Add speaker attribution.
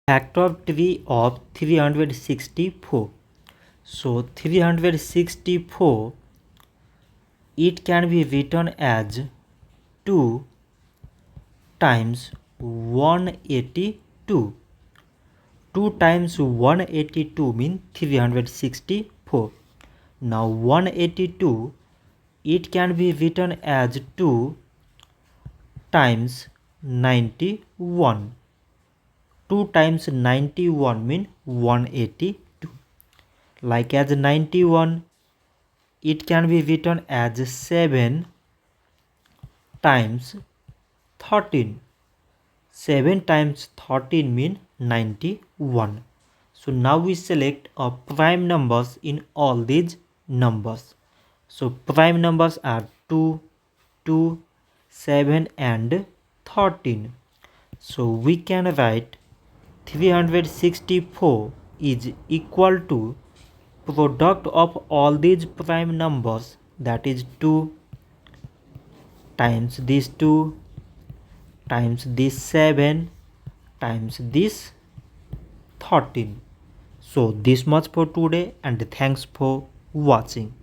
Speaker 1: Factory of 364. So 364, it can be written as 2 times 182. 2 times 182 means 364. Now 182, it can be written as 2 times 91. 2 times 91 means 182. Like as 91, it can be written as 7 times 13. 7 times 13 means 91. So now we select a prime numbers in all these numbers. So prime numbers are 2, 2, 7 and 13. So we can write 364 is equal to product of all these prime numbers, that is 2 times this 2 times this 7 times this 13. So this much for today, and thanks for watching.